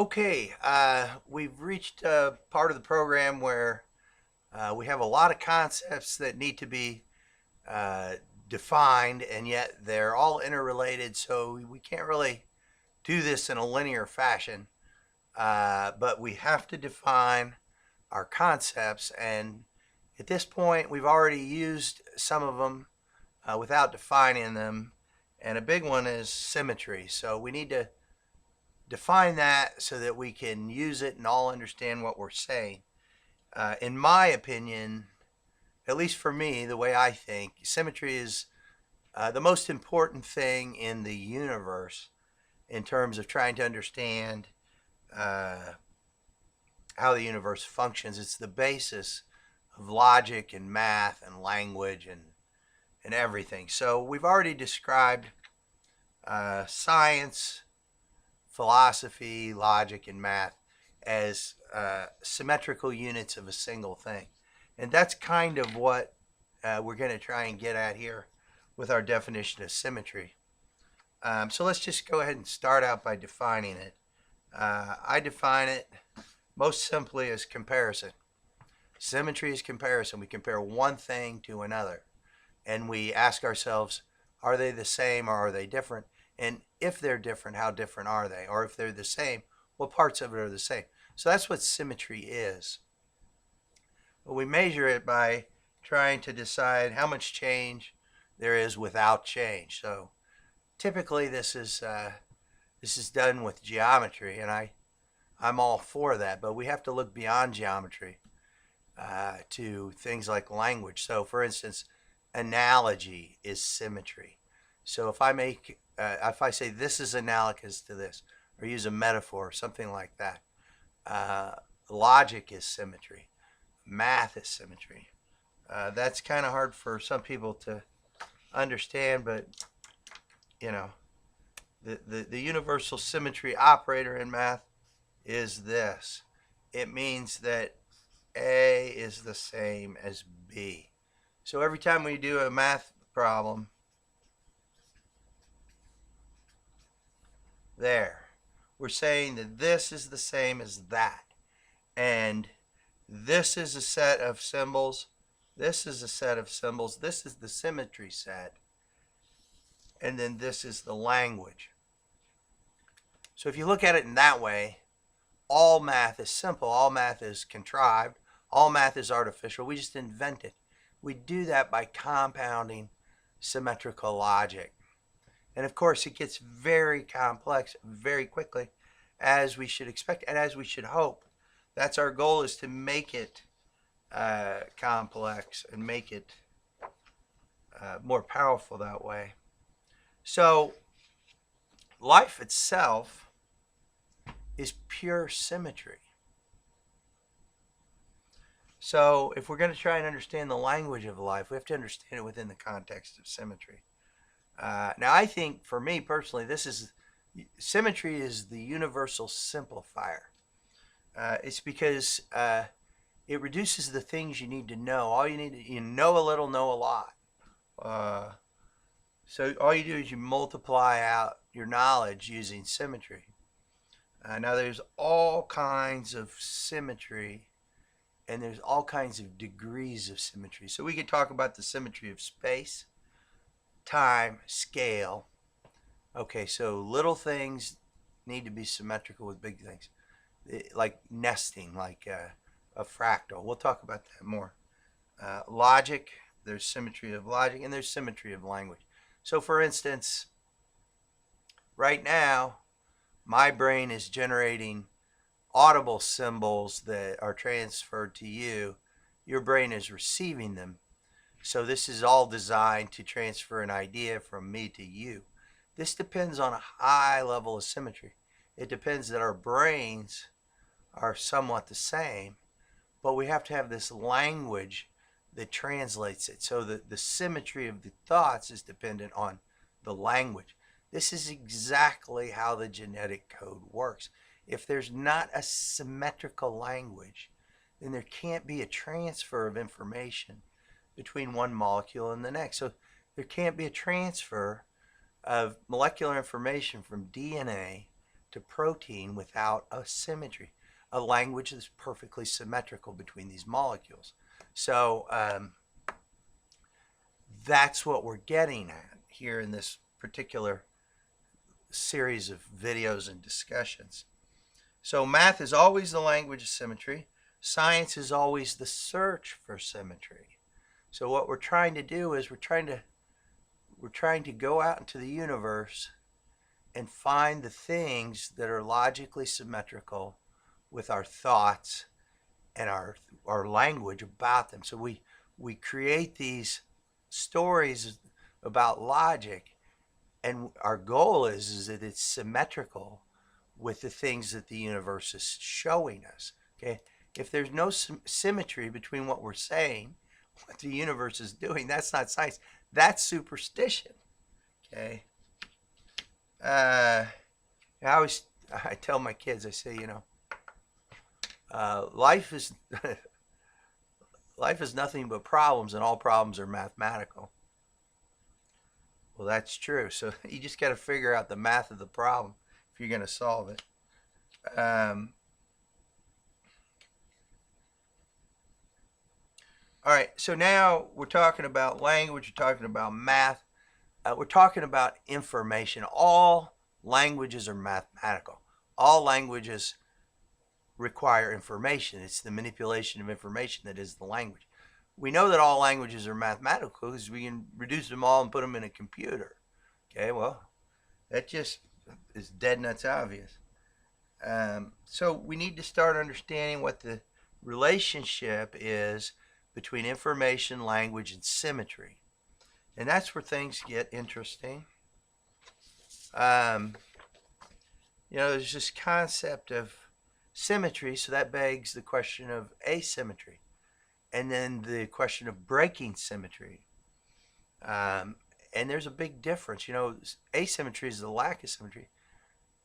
Okay, we've reached a part of the program where we have a lot of concepts that need to be uh, defined, and yet they're all interrelated, so we can't really do this in a linear fashion. But we have to define our concepts, and at this point, we've already used some of them without defining them, and a big one is symmetry. So we need to define that so that we can use it and all understand what we're saying. In my opinion, at least for me, the way I think, symmetry is the most important thing in the universe in terms of trying to understand uh, how the universe functions. It's the basis of logic and math and language and everything. So we've already described science, philosophy, logic, and math as symmetrical units of a single thing. And that's kind of what we're going to try and get at here with our definition of symmetry. So let's just go ahead and start out by defining it. I define it most simply as comparison. Symmetry is comparison. We compare one thing to another, and we ask ourselves, are they the same or are they different? And if they're different, how different are they? Or if they're the same, what parts of it are the same? So that's what symmetry is. But we measure it by trying to decide how much change there is without change. So typically this is done with geometry, and I'm all for that. But we have to look beyond geometry to things like language. So for instance, analogy is symmetry. So if I say this is analogous to this, or use a metaphor or something like that, logic is symmetry, math is symmetry. That's kind of hard for some people to understand, but you know, the universal symmetry operator in math is this. It means that A is the same as B. So every time we do a math problem, there, we're saying that this is the same as that. And this is a set of symbols. This is a set of symbols. This is the symmetry set. And then this is the language. So if you look at it in that way, all math is simple. All math is contrived. All math is artificial. We just invent it. We do that by compounding symmetrical logic. And of course, it gets very complex very quickly, as we should expect and as we should hope. That's our goal, is to make it complex and make it more powerful that way. So life itself is pure symmetry. So if we're going to try and understand the language of life, we have to understand it within the context of symmetry. Now, I think, for me personally, symmetry is the universal simplifier. It's because it reduces the things you need to know. All you need to, you know a little, know a lot. So all you do is you multiply out your knowledge using symmetry. Now, there's all kinds of symmetry, and there's all kinds of degrees of symmetry. So we could talk about the symmetry of space, time, scale. Okay, so little things need to be symmetrical with big things, like nesting, like a fractal. We'll talk about that more. Logic, there's symmetry of logic, and there's symmetry of language. So for instance, right now, my brain is generating audible symbols that are transferred to you. Your brain is receiving them. So this is all designed to transfer an idea from me to you. This depends on a high level of symmetry. It depends that our brains are somewhat the same, but we have to have this language that translates it. So the symmetry of the thoughts is dependent on the language. This is exactly how the genetic code works. If there's not a symmetrical language, then there can't be a transfer of information between one molecule and the next. So there can't be a transfer of molecular information from DNA to protein without a symmetry, a language that's perfectly symmetrical between these molecules. So that's what we're getting at here in this particular series of videos and discussions. So math is always the language of symmetry. Science is always the search for symmetry. So what we're trying to do is we're trying to go out into the universe and find the things that are logically symmetrical with our thoughts and our language about them. So we create these stories about logic, and our goal is that it's symmetrical with the things that the universe is showing us. Okay, if there's no symmetry between what we're saying, what the universe is doing, that's not science. That's superstition. Okay. I tell my kids, I say, life is life is nothing but problems, and all problems are mathematical. Well, that's true. So you just got to figure out the math of the problem if you're going to solve it. All right, so now we're talking about language, we're talking about math, we're talking about information. All languages are mathematical. All languages require information. It's the manipulation of information that is the language. We know that all languages are mathematical because we can reduce them all and put them in a computer. Okay, well, that just is dead nuts obvious. So we need to start understanding what the relationship is between information, language, and symmetry. And that's where things get interesting. There's this concept of symmetry, so that begs the question of asymmetry. And then the question of breaking symmetry. And there's a big difference. Asymmetry is the lack of symmetry.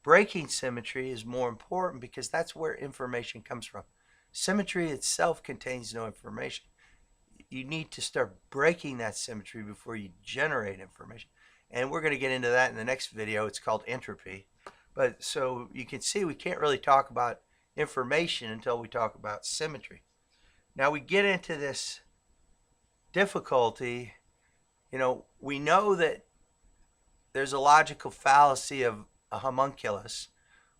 Breaking symmetry is more important because that's where information comes from. Symmetry itself contains no information. You need to start breaking that symmetry before you generate information. And we're going to get into that in the next video. It's called entropy. But so you can see we can't really talk about information until we talk about symmetry. Now we get into this difficulty. We know that there's a logical fallacy of a homunculus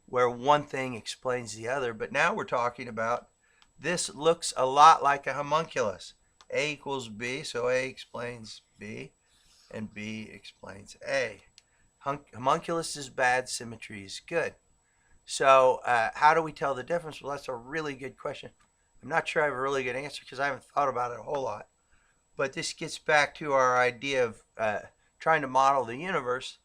where one thing explains the other, but now we're talking about this looks a lot like a homunculus. A equals B, so A explains B, and B explains A. Homunculus is bad, symmetry is good. So how do we tell the difference? Well, that's a really good question. I'm not sure I have a really good answer because I haven't thought about it a whole lot. But this gets back to our idea of trying to model the universe.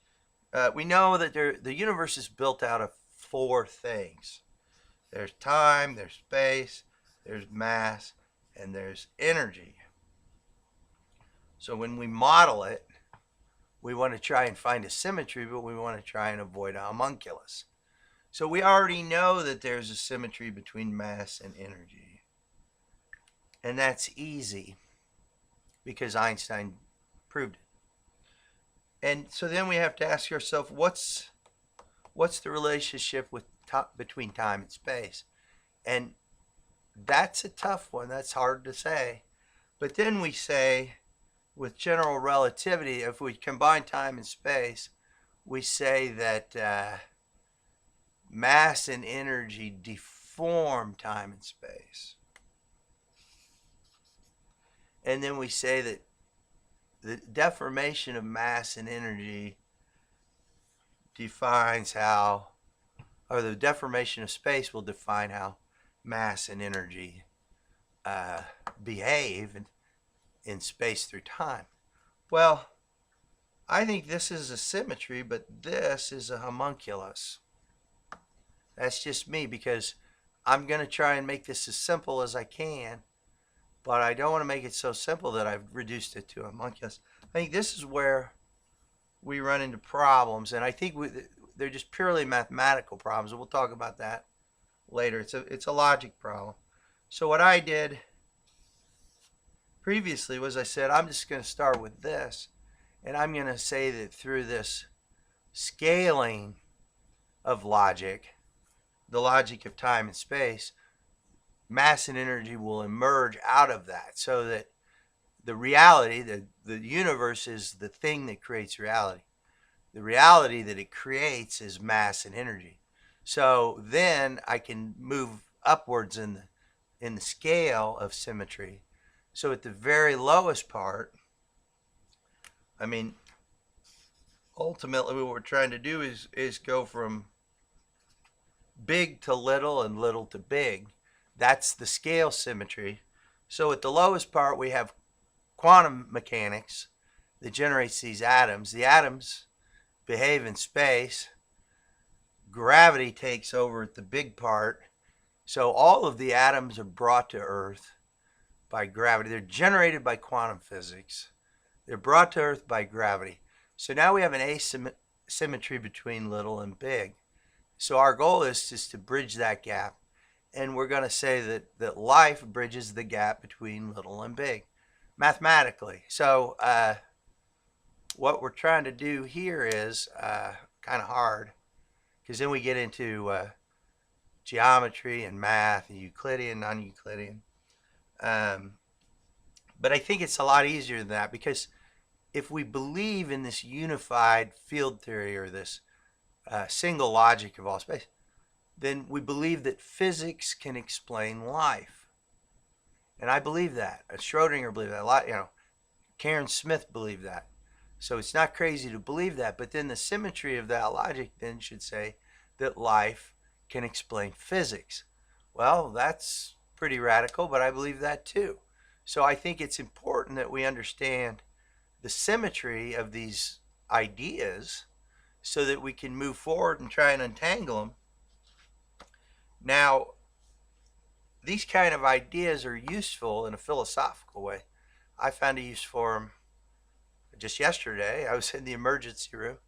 We know that the universe is built out of four things. There's time, there's space, there's mass, and there's energy. So when we model it, we want to try and find a symmetry, but we want to try and avoid a homunculus. So we already know that there's a symmetry between mass and energy. And that's easy because Einstein proved it. And so then we have to ask ourselves, what's the relationship between time and space? And that's a tough one. That's hard to say. But then we say, with general relativity, if we combine time and space, we say that mass and energy deform time and space. And then we say that the deformation of mass and energy defines how, or the deformation of space will define how mass and energy behave in space through time. Well, I think this is a symmetry, but this is a homunculus. That's just me because I'm going to try and make this as simple as I can, but I don't want to make it so simple that I've reduced it to a homunculus. I think this is where we run into problems, and I think they're just purely mathematical problems, and we'll talk about that later. It's a logic problem. So what I did previously was I said, I'm just going to start with this, and I'm going to say that through this scaling of logic, the logic of time and space, mass and energy will emerge out of that, so that the reality, the universe is the thing that creates reality. The reality that it creates is mass and energy. So then I can move upwards in the scale of symmetry. So at the very lowest part, I mean, ultimately what we're trying to do is go from big to little and little to big. That's the scale symmetry. So at the lowest part, we have quantum mechanics that generates these atoms. The atoms behave in space. Gravity takes over at the big part. So all of the atoms are brought to Earth by gravity. They're generated by quantum physics. They're brought to Earth by gravity. So now we have an asymmetry between little and big. So our goal is just to bridge that gap. And we're going to say that life bridges the gap between little and big, mathematically. So what we're trying to do here is kind of hard, because then we get into geometry and math and Euclidean, non-Euclidean. But I think it's a lot easier than that, because if we believe in this unified field theory, or this single logic of all space, then we believe that physics can explain life. And I believe that. Schrodinger believed that. A lot, Karen Smith believed that. So it's not crazy to believe that. But then the symmetry of that logic then should say that life can explain physics. Well, that's pretty radical, but I believe that too. So I think it's important that we understand the symmetry of these ideas so that we can move forward and try and untangle them. Now, these kind of ideas are useful in a philosophical way. I found a use for them just yesterday. I was in the emergency room.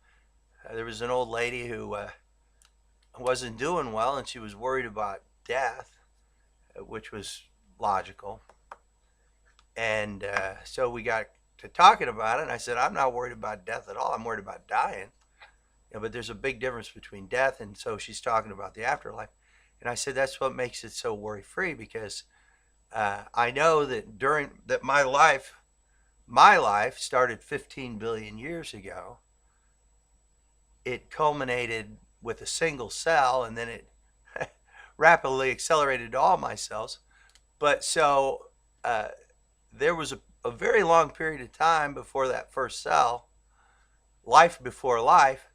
There was an old lady who wasn't doing well, and she was worried about death, which was logical. And so we got to talking about it, and I said, I'm not worried about death at all. I'm worried about dying. But there's a big difference between death, and so she's talking about the afterlife. And I said, that's what makes it so worry-free, because I know that my life started 15 billion years ago. It culminated with a single cell, and then it rapidly accelerated to all my cells. But so there was a very long period of time before that first cell, life before life,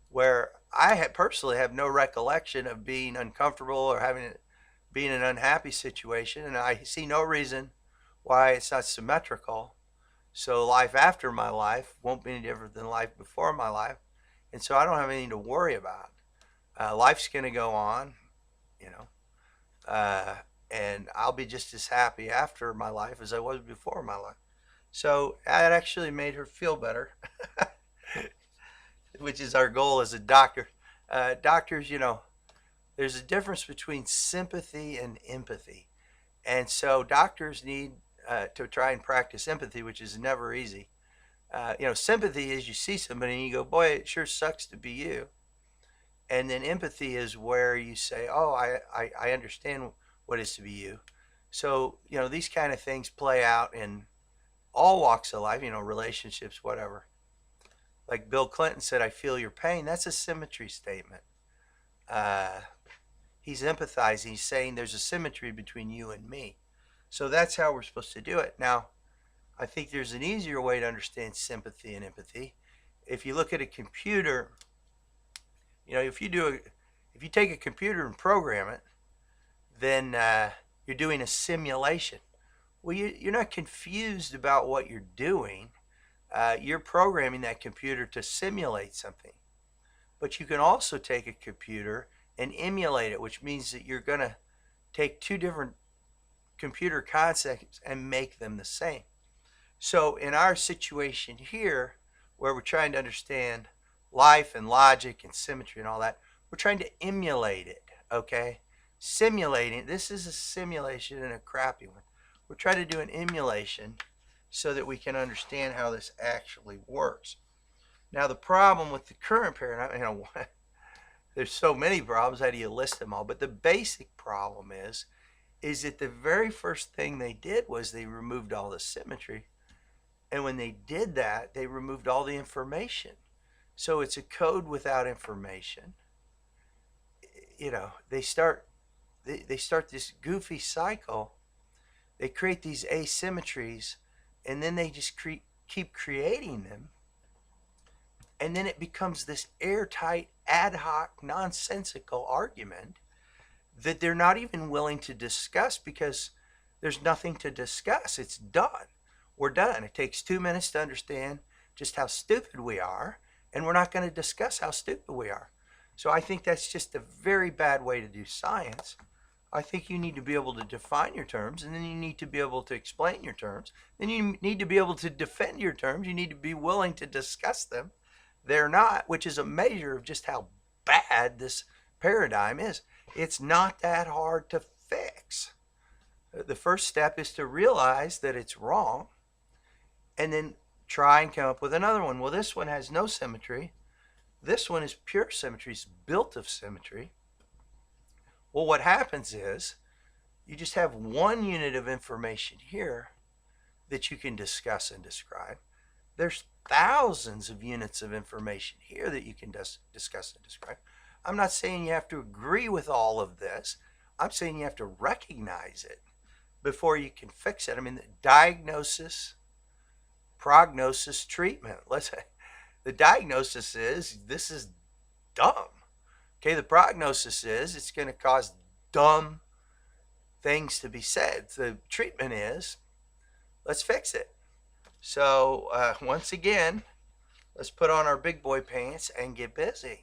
where I personally have no recollection of being uncomfortable or being in an unhappy situation, and I see no reason why it's not symmetrical. So life after my life won't be any different than life before my life, and so I don't have anything to worry about. Life's going to go on, and I'll be just as happy after my life as I was before my life. So that actually made her feel better. Which is our goal as a doctor. Doctors, there's a difference between sympathy and empathy. And so doctors need to try and practice empathy, which is never easy. Sympathy is you see somebody and you go, boy, it sure sucks to be you. And then empathy is where you say, oh, I understand what it is to be you. So, these kind of things play out in all walks of life, relationships, whatever. Like Bill Clinton said, I feel your pain. That's a symmetry statement. He's empathizing. He's saying there's a symmetry between you and me. So that's how we're supposed to do it. Now, I think there's an easier way to understand sympathy and empathy. If you look at a computer, if you take a computer and program it, then you're doing a simulation. Well, you're not confused about what you're doing. You're programming that computer to simulate something. But you can also take a computer and emulate it, which means that you're going to take two different computer concepts and make them the same. So in our situation here, where we're trying to understand life and logic and symmetry and all that, we're trying to emulate it, okay? Simulating, this is a simulation and a crappy one. We're trying to do an emulation so that we can understand how this actually works. Now the problem with the current paradigm, there's so many problems. How do you list them all? But the basic problem is that the very first thing they did was they removed all the symmetry. And when they did that, they removed all the information. So it's a code without information. You know, they start this goofy cycle. They create these asymmetries, and then they just keep creating them. And then it becomes this airtight, ad hoc, nonsensical argument that they're not even willing to discuss because there's nothing to discuss. It's done. We're done. It takes 2 minutes to understand just how stupid we are, and we're not going to discuss how stupid we are. So I think that's just a very bad way to do science. I think you need to be able to define your terms, and then you need to be able to explain your terms. Then you need to be able to defend your terms. You need to be willing to discuss them. They're not, which is a measure of just how bad this paradigm is. It's not that hard to fix. The first step is to realize that it's wrong and then try and come up with another one. Well, this one has no symmetry. This one is pure symmetry. It's built of symmetry. Well, what happens is you just have one unit of information here that you can discuss and describe. There's thousands of units of information here that you can discuss and describe. I'm not saying you have to agree with all of this. I'm saying you have to recognize it before you can fix it. I mean, the diagnosis, prognosis, treatment. The diagnosis is this is dumb. Okay, the prognosis is it's going to cause dumb things to be said. The treatment is let's fix it. So once again, let's put on our big boy pants and get busy.